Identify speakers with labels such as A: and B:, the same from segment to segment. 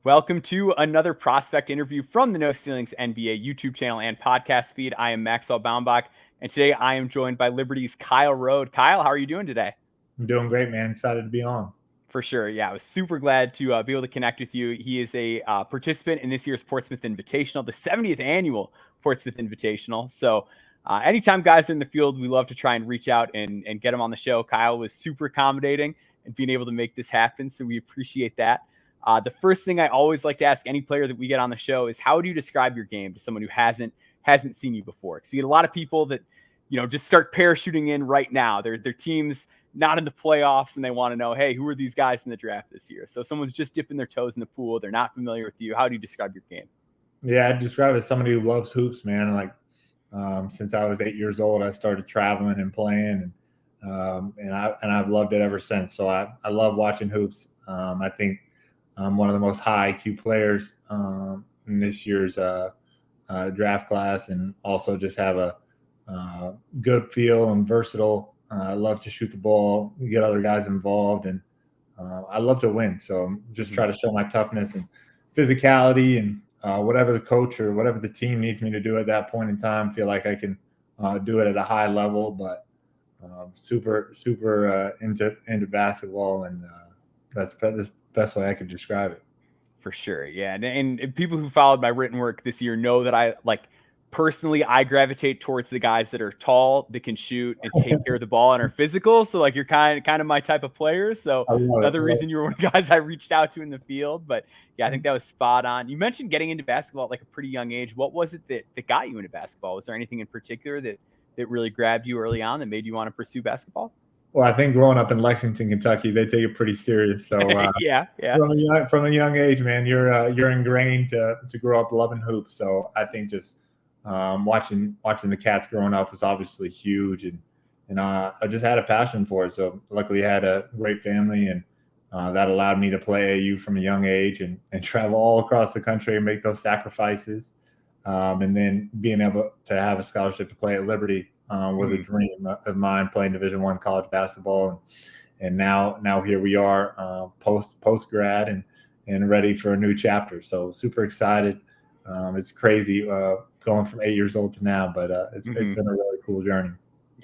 A: Welcome to another prospect interview from the No Ceilings NBA YouTube channel and podcast feed. I am Maxwell Baumbach, and today I am joined by Liberty's Kyle Rode. Kyle, how are you doing today?
B: I'm doing great, man. Excited to be on.
A: For sure. Yeah, I was super glad to be able to connect with you. He is a participant in this year's Portsmouth Invitational, the 70th annual Portsmouth Invitational. So anytime guys are in the field, we love to try and reach out and get them on the show. Kyle was super accommodating and being able to make this happen. So we appreciate that. The first thing I always like to ask any player that we get on the show is, how do you describe your game to someone who hasn't seen you before? Because you get a lot of people that, just start parachuting in right now. Their teams not in the playoffs, and they want to know, hey, who are these guys in the draft this year? So if someone's just dipping their toes in the pool, they're not familiar with you, how do you describe your game?
B: Yeah, I'd describe it as somebody who loves hoops, man. Like since I was 8 years old, I started traveling and playing, and I've loved it ever since. So I love watching hoops. I think I'm one of the most high IQ players in this year's draft class, and also just have a good feel and versatile. I love to shoot the ball, get other guys involved, and I love to win. So just try to show my toughness and physicality, and whatever the coach or whatever the team needs me to do at that point in time, feel like I can do it at a high level. But super into basketball, and that's the best way I could describe it.
A: For sure. Yeah. And people who followed my written work this year know that I gravitate towards the guys that are tall, that can shoot and take care of the ball and are physical. So you're kind of my type of player. So another reason you're one of the guys I reached out to in the field. But yeah, I think that was spot on. You mentioned getting into basketball at a pretty young age. What was it that got you into basketball? Was there anything in particular that really grabbed you early on that made you want to pursue basketball?
B: Well, I think growing up in Lexington, Kentucky, they take it pretty serious. So
A: yeah.
B: From a young age, man, you're ingrained to grow up loving hoops. So I think just watching the Cats growing up was obviously huge, and I just had a passion for it. So luckily, I had a great family, and that allowed me to play AU from a young age and travel all across the country and make those sacrifices. And then being able to have a scholarship to play at Liberty was a dream of mine, playing Division I college basketball, and now here we are, post grad and ready for a new chapter. So super excited. It's crazy going from 8 years old to now, but it's been a really cool journey.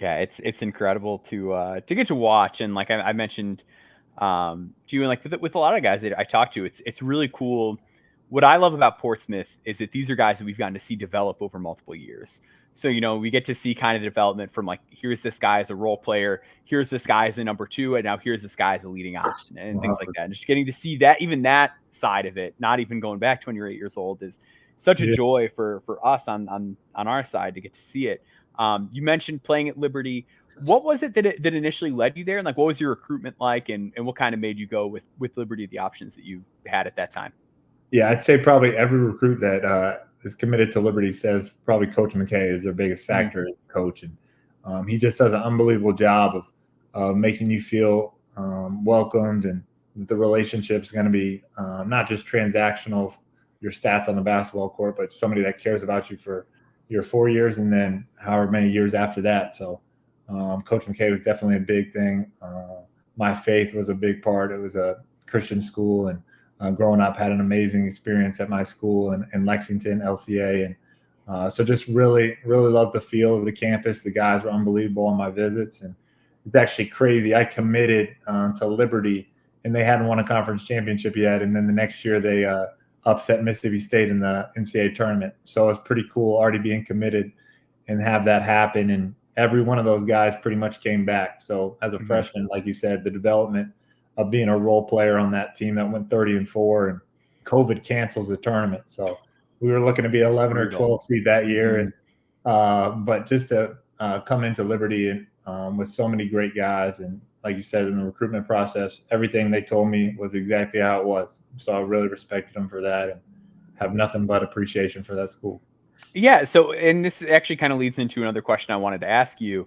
A: Yeah, it's incredible to get to watch, and like I mentioned to you, and with a lot of guys that I talk to, it's really cool. What I love about Portsmouth is that these are guys that we've gotten to see develop over multiple years. So, we get to see kind of development from here's this guy as a role player, here's this guy as a number two, and now here's this guy as a leading option, and things like that. And just getting to see that, even that side of it, not even going back to when you're 8 years old, is such a joy for us on our side to get to see it. You mentioned playing at Liberty. What was it that initially led you there? And what was your recruitment like, and what kind of made you go with Liberty, the options that you had at that time?
B: Yeah, I'd say probably every recruit that is committed to Liberty says probably Coach McKay is their biggest factor as a coach. And he just does an unbelievable job of making you feel welcomed, and the relationship is going to be not just transactional, your stats on the basketball court, but somebody that cares about you for your 4 years and then however many years after that. So Coach McKay was definitely a big thing. My faith was a big part. It was a Christian school, and growing up, had an amazing experience at my school in Lexington, LCA. And so just really loved the feel of the campus. The guys were unbelievable on my visits. And it's actually crazy. I committed to Liberty, and they hadn't won a conference championship yet. And then the next year they upset Mississippi State in the NCAA tournament. So it's pretty cool already being committed and have that happen. And every one of those guys pretty much came back. So as a freshman, like you said, the development of being a role player on that team that went 30-4, and COVID cancels the tournament. So we were looking to be 11 or 12 seed that year. And but just to come into Liberty and with so many great guys, and like you said, in the recruitment process, everything they told me was exactly how it was. So I really respected them for that, and have nothing but appreciation for that school.
A: Yeah. So, and this actually kind of leads into another question I wanted to ask you.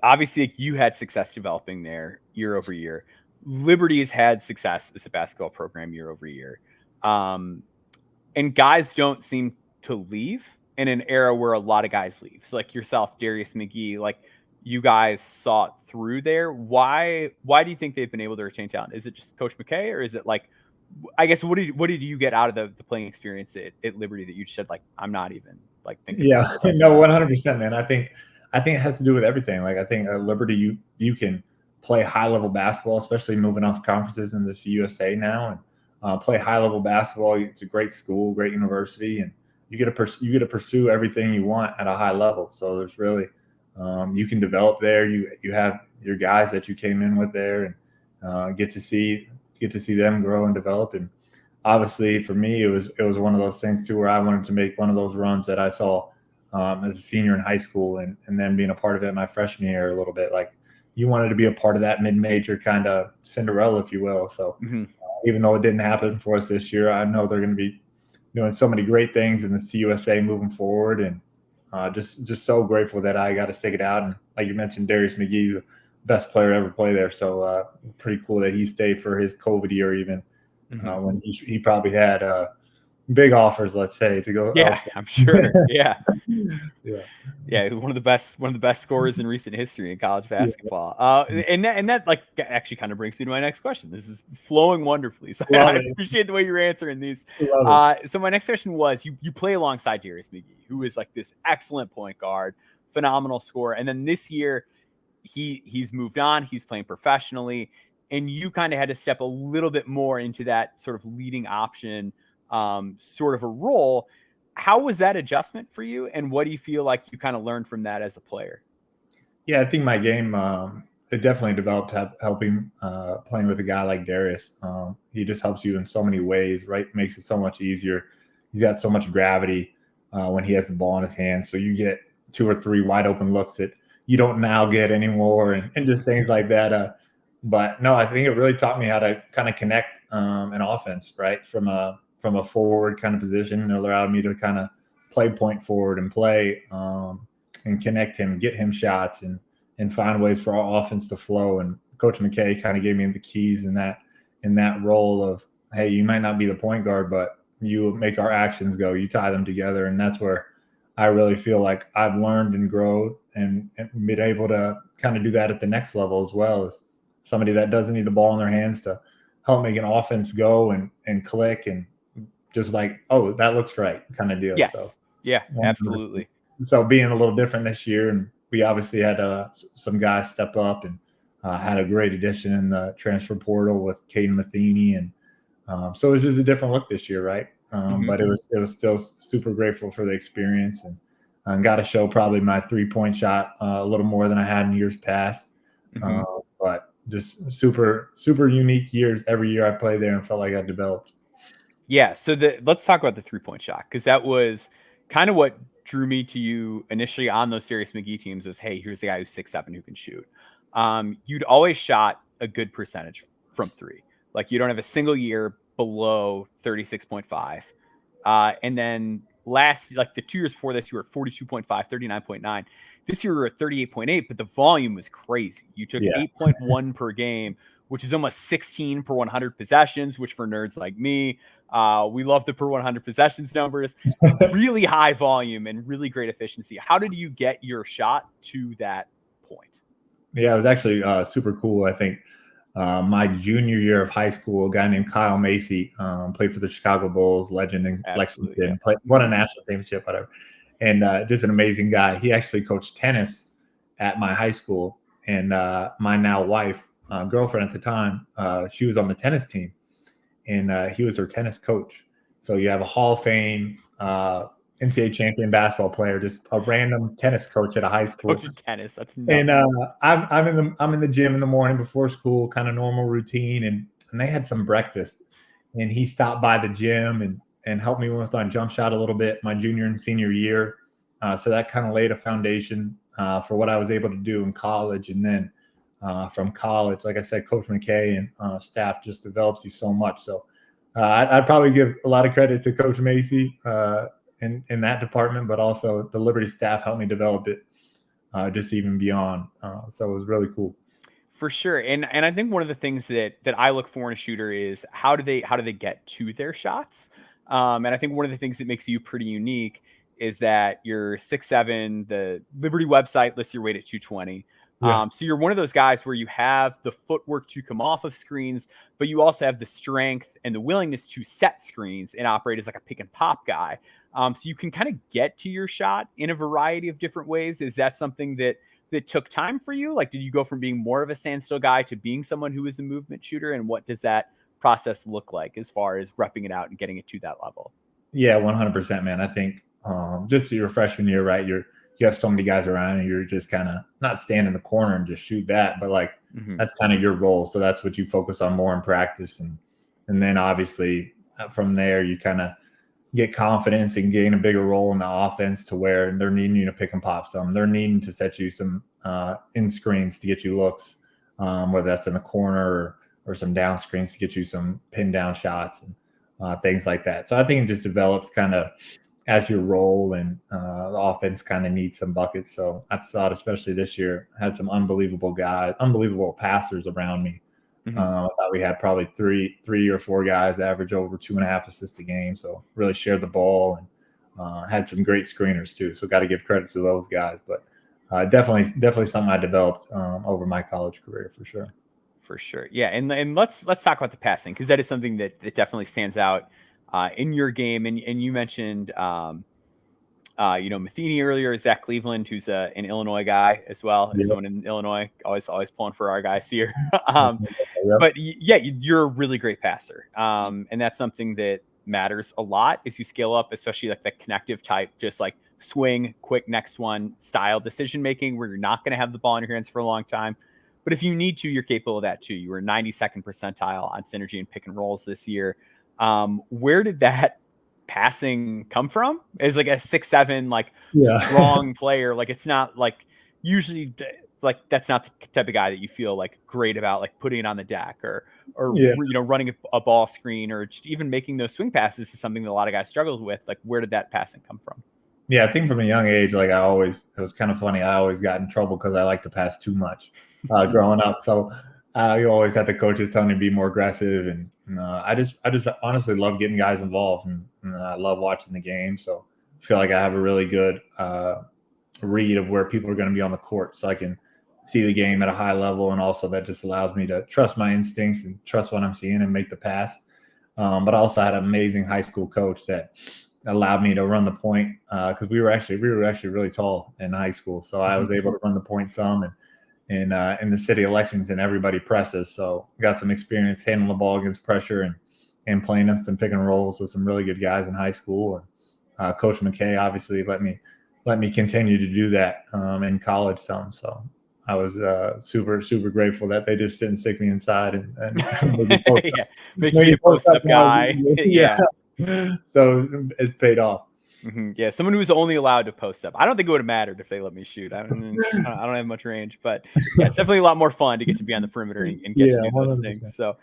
A: Obviously, you had success developing there year over year. Liberty has had success as a basketball program year over year. And guys don't seem to leave in an era where a lot of guys leave. So like yourself, Darius McGee, you guys saw it through there. Why do you think they've been able to retain talent? Is it just Coach McKay, or is it I guess what did you get out of the playing experience at Liberty that you said, like, I'm not even like thinking
B: Yeah,
A: about replacing
B: no,
A: that?
B: 100%, man. I think it has to do with everything. Like I think at Liberty, you can play high level basketball, especially moving off conferences in this USA now, and play high level basketball. It's a great school, great university, and you get to pursue everything you want at a high level. So there's really you can develop there. You have your guys that you came in with there, and get to see them grow and develop. And obviously for me, it was one of those things too where I wanted to make one of those runs that I saw as a senior in high school, and then being a part of it my freshman year a little bit. Like you wanted to be a part of that mid-major kind of Cinderella, if you will. So even though it didn't happen for us this year, I know they're going to be doing so many great things in the CUSA moving forward, and just so grateful that I got to stick it out. And like you mentioned, Darius McGee, the best player to ever play there. So pretty cool that he stayed for his COVID year, even when he probably had big offers, let's say, to go.
A: Yeah,
B: elsewhere.
A: I'm sure. Yeah.
B: Yeah.
A: Yeah, one of the best scorers in recent history in college basketball.
B: Yeah.
A: And that like actually kind of brings me to my next question. This is flowing wonderfully, so
B: Love
A: I
B: it.
A: appreciate the way you're answering these.
B: Love it.
A: So my next question was, you play alongside Darius McGee, who is like this excellent point guard, phenomenal scorer, and then this year he's moved on. He's playing professionally, and you kind of had to step a little bit more into that sort of leading option, sort of a role. How was that adjustment for you, and what do you feel like you kind of learned from that as a player?
B: Yeah, I think my game it definitely developed helping playing with a guy like Darius. He just helps you in so many ways, right? Makes it so much easier. He's got so much gravity when he has the ball in his hands, so you get 2 or 3 wide open looks that you don't now get anymore, and just things like that. But no, I think it really taught me how to kind of connect an offense, right? From a forward kind of position. It allowed me to kind of play point forward and play and connect him, get him shots, and find ways for our offense to flow. And Coach McKay kind of gave me the keys in that role of, hey, you might not be the point guard, but you make our actions go. You tie them together, and that's where I really feel like I've learned and grown and been able to kind of do that at the next level as well, as somebody that doesn't need the ball in their hands to help make an offense go and click, and just like, oh, that looks right kind of deal.
A: Yes.
B: So
A: yeah, absolutely.
B: So being a little different this year, and we obviously had some guys step up, and had a great addition in the transfer portal with Caden Matheny, and so it was just a different look this year, right? But it was still super grateful for the experience, and got to show probably my 3-point shot a little more than I had in years past. But just super unique years every year I played there, and felt like I developed.
A: Yeah. So let's talk about the 3-point shot, because that was kind of what drew me to you initially on those Darius McGee teams. Was, hey, here's a guy who's 6'7" who can shoot. You'd always shot a good percentage from 3. Like you don't have a single year below 36.5. And then like the 2 years before this, you were at 42.5, 39.9. This year we were at 38.8, but the volume was crazy. You took 8.1 per game, which is almost 16 per 100 possessions, which for nerds like me, we love the per 100 possessions numbers. Really high volume and really great efficiency. How did you get your shot to that point?
B: Yeah, it was actually super cool. I think my junior year of high school, a guy named Kyle Macy played for the Chicago Bulls, legend in Lexington, won a national championship, whatever. And just an amazing guy. He actually coached tennis at my high school. And my now wife, girlfriend at the time, she was on the tennis team. And he was her tennis coach. So you have a Hall of Fame NCAA champion basketball player, just a random tennis coach at a high school.
A: Coach of tennis, that's nuts.
B: And I'm in the gym in the morning before school, kind of normal routine, and they had some breakfast, and he stopped by the gym and helped me with on jump shot a little bit my junior and senior year. So that kind of laid a foundation for what I was able to do in college, and then from college, like I said, Coach McKay and staff just develops you so much. So I'd probably give a lot of credit to Coach Macy in that department, but also the Liberty staff helped me develop it just even beyond. So it was really cool.
A: For sure. And I think one of the things that I look for in a shooter is how do they get to their shots? And I think one of the things that makes you pretty unique is that you're 6'7". The Liberty website lists your weight at 220.
B: Yeah.
A: So you're one of those guys where you have the footwork to come off of screens, but you also have the strength and the willingness to set screens and operate as like a pick and pop guy. So you can kind of get to your shot in a variety of different ways. Is that something that took time for you? Like, did you go from being more of a standstill guy to being someone who is a movement shooter? And what does that process look like as far as repping it out and getting it to that level?
B: Yeah, 100%, man. I think just your freshman year, right? You have so many guys around, and you're just kind of not stand in the corner and just shoot that, but like that's kind of your role. So that's what you focus on more in practice, and then obviously from there you kind of get confidence and gain a bigger role in the offense to where they're needing you to pick and pop some. They're needing to set you some in screens to get you looks, whether that's in the corner or some down screens to get you some pin down shots and things like that. So I think it just develops kind of as your role, and the offense kind of needs some buckets. So I saw it, especially this year, had some unbelievable guys, unbelievable passers around me. I thought we had probably three or four guys average over 2.5 assists a game. So really shared the ball and had some great screeners too. So got to give credit to those guys. But definitely something I developed over my college career for sure.
A: For sure. Yeah. And let's talk about the passing, because that is something that definitely stands out in your game. And you mentioned, Matheny earlier, Zach Cleveland, who's an Illinois guy as well, as someone in Illinois, always pulling for our guys here. But yeah, you're a really great passer. And that's something that matters a lot as you scale up, especially like the connective type, just like swing, quick, next one style decision making, where you're not going to have the ball in your hands for a long time. But if you need to, you're capable of that too. You were 92nd percentile on synergy and pick and rolls this year. Where did that passing come from? As like a 6'7", like strong player. Like, it's not like usually like that's not the type of guy that you feel like great about, like putting it on the deck or running a ball screen or just even making those swing passes is something that a lot of guys struggle with. Like, where did that passing come from?
B: Yeah, I think from a young age, like it was kind of funny. I always got in trouble because I like to pass too much growing up. So you always had the coaches telling me to be more aggressive, and I just honestly love getting guys involved, and I love watching the game. So I feel like I have a really good read of where people are going to be on the court, so I can see the game at a high level, and also that just allows me to trust my instincts and trust what I'm seeing and make the pass. But I also had an amazing high school coach that allowed me to run the point because we were actually really tall in high school, so I was able to run the point some, and in the city of Lexington everybody presses, so got some experience handling the ball against pressure and playing some pick and rolls with some really good guys in high school. And Coach McKay obviously let me continue to do that in college some, so I was super grateful that they just didn't stick me inside and
A: make me a post-up guy. Yeah.
B: So it's paid off.
A: Yeah, someone who's only allowed to post up. I don't think it would have mattered if they let me shoot. I don't have much range, but yeah, it's definitely a lot more fun to get to be on the perimeter and get to do those 100%. Things. So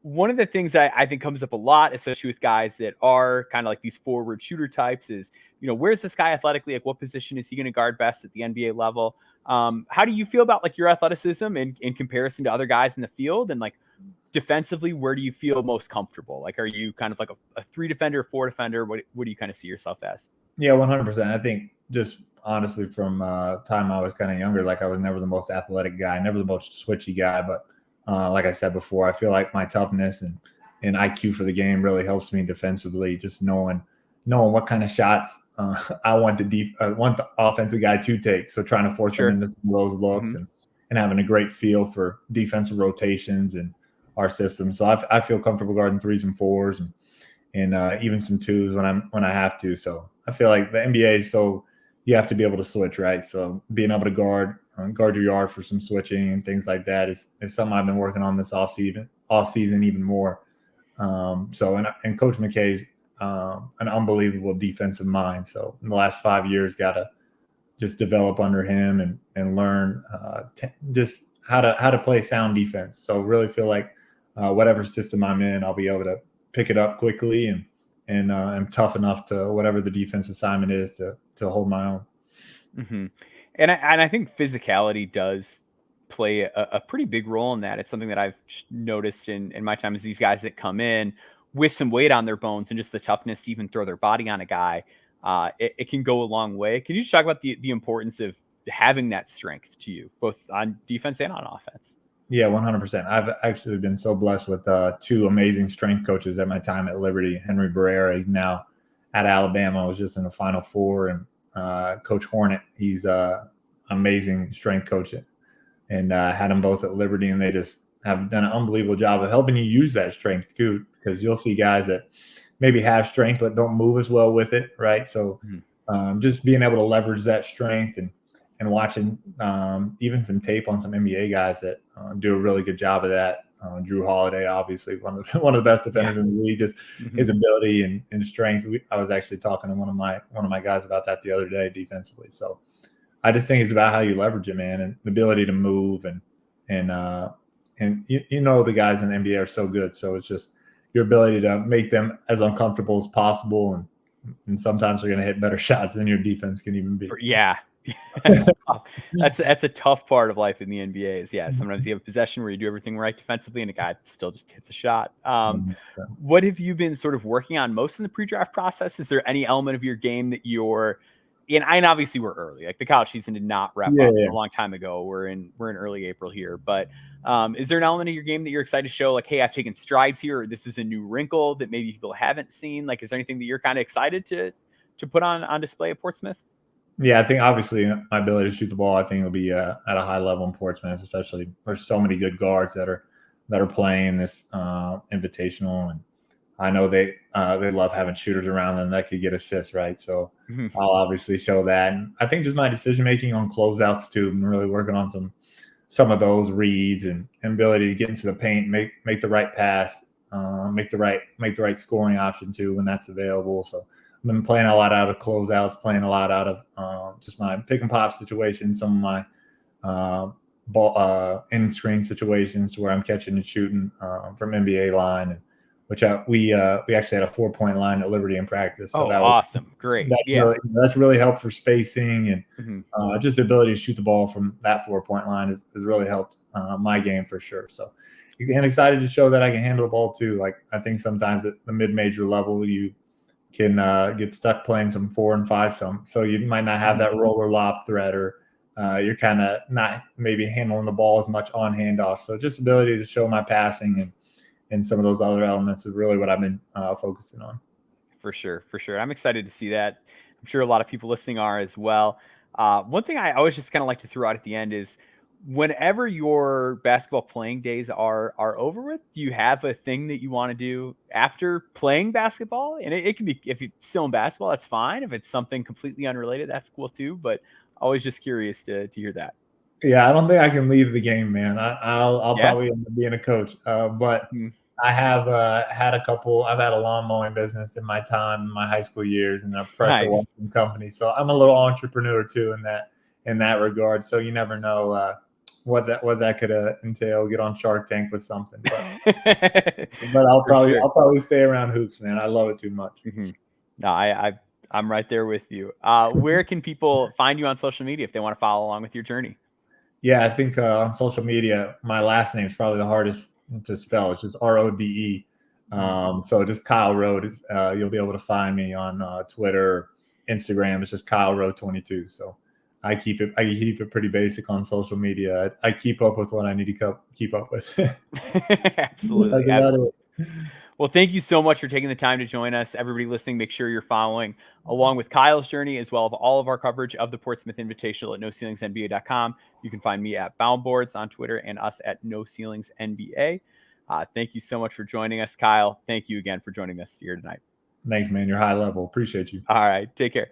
A: one of the things that I think comes up a lot, especially with guys that are kind of like these forward shooter types, is, where's this guy athletically? Like, what position is he going to guard best at the NBA level? How do you feel about like your athleticism in comparison to other guys in the field? And like, defensively, where do you feel most comfortable? Like, are you kind of like a 3 defender, 4 defender? What do you kind of see yourself as?
B: Yeah, 100%. I think just honestly from time I was kind of younger, like I was never the most athletic guy, never the most switchy guy. But like I said before, I feel like my toughness and IQ for the game really helps me defensively, just knowing what kind of shots I want the offensive guy to take. So trying to force them into some of those looks and having a great feel for defensive rotations and our system. So I feel comfortable guarding 3s and 4s and even some 2s when I have to. So I feel like the NBA is so you have to be able to switch, right? So being able to guard your yard for some switching and things like that is something I've been working on this off season even more. And Coach McKay's an unbelievable defensive mind. So in the last 5 years, got to just develop under him and learn just how to play sound defense. So really feel like whatever system I'm in, I'll be able to pick it up quickly and I'm tough enough to whatever the defense assignment is to hold my own.
A: Mm-hmm. And I think physicality does play a pretty big role in that. It's something that I've noticed in my time, is these guys that come in with some weight on their bones and just the toughness to even throw their body on a guy. It can go a long way. Can you just talk about the importance of having that strength to you, both on defense and on offense?
B: Yeah, 100%. I've actually been so blessed with two amazing strength coaches at my time at Liberty. Henry Barrera, he's now at Alabama. I was just in the Final Four, and Coach Hornet, he's amazing strength coach, and had them both at Liberty, and they just have done an unbelievable job of helping you use that strength too, because you'll see guys that maybe have strength but don't move as well with it, right? So just being able to leverage that strength and watching even some tape on some NBA guys that do a really good job of that. Drew Holiday, obviously one of the best defenders in the league, just his ability and strength. I was actually talking to one of my guys about that the other day defensively. So I just think it's about how you leverage it, man, and the ability to move and the guys in the NBA are so good. So it's just your ability to make them as uncomfortable as possible, and sometimes they're going to hit better shots than your defense can even be.
A: Yeah. That's a tough part of life in the NBA is sometimes you have a possession where you do everything right defensively and a guy still just hits a shot. What have you been sort of working on most in the pre-draft process? Is there any element of your game that you're and obviously we're early, like the college season did not wrap up a long time ago. We're in early April here, but is there an element of your game that you're excited to show, like, hey, I've taken strides here, or this is a new wrinkle that maybe people haven't seen? Like, is there anything that you're kind of excited to put on display at Portsmouth?
B: Yeah, I think obviously my ability to shoot the ball, I think will be at a high level in Portsmouth, especially there's so many good guards that are playing this invitational, and I know they love having shooters around them that could get assists, right? So I'll obviously show that, and I think just my decision making on closeouts too. I'm really working on some of those reads and ability to get into the paint, make the right pass, make the right scoring option too when that's available. So I've been playing a lot out of closeouts, playing a lot out of just my pick and pop situations, some of my ball in screen situations to where I'm catching and shooting from NBA line, and which we actually had a 4-point line at Liberty in practice. So that was
A: awesome, great.
B: That's really helped for spacing and just the ability to shoot the ball from that 4-point line has really helped my game for sure. So and excited to show that I can handle the ball too. Like I think sometimes at the mid-major level you can get stuck playing some 4 and 5 some. So you might not have that roller lob threat, or you're kind of not maybe handling the ball as much on handoff. So just ability to show my passing and some of those other elements is really what I've been focusing on.
A: For sure. I'm excited to see that. I'm sure a lot of people listening are as well. One thing I always just kind of like to throw out at the end is, whenever your basketball playing days are over with, do you have a thing that you want to do after playing basketball? And it can be, if you're still in basketball, that's fine. If it's something completely unrelated, that's cool too. But always just curious to hear that.
B: Yeah, I don't think I can leave the game, man. I'll probably end up being a coach. But I have had a couple. I've had a lawn mowing business in my time, in my high school years, and a pressure washing company. So I'm a little entrepreneur too in that regard. So you never know what that could entail. Get on Shark Tank with something, but I'll probably stay around hoops, man. I love it too much.
A: No, I'm right there with you. Where can people find you on social media if they want to follow along with your journey?
B: Yeah, I think on social media, my last name is probably the hardest to spell. It's just Rode. So just Kyle Rode. You'll be able to find me on Twitter, Instagram. It's just Kyle Rode 22. So I keep it pretty basic on social media. I keep up with what I need to keep up with.
A: Absolutely. Well, thank you so much for taking the time to join us. Everybody listening, make sure you're following along with Kyle's journey, as well as all of our coverage of the Portsmouth Invitational at NoCeilingsNBA.com. You can find me at Boundboards on Twitter and us at NoCeilingsNBA. Thank you so much for joining us, Kyle. Thank you again for joining us here tonight.
B: Thanks, man. You're high level. Appreciate you.
A: All right. Take care.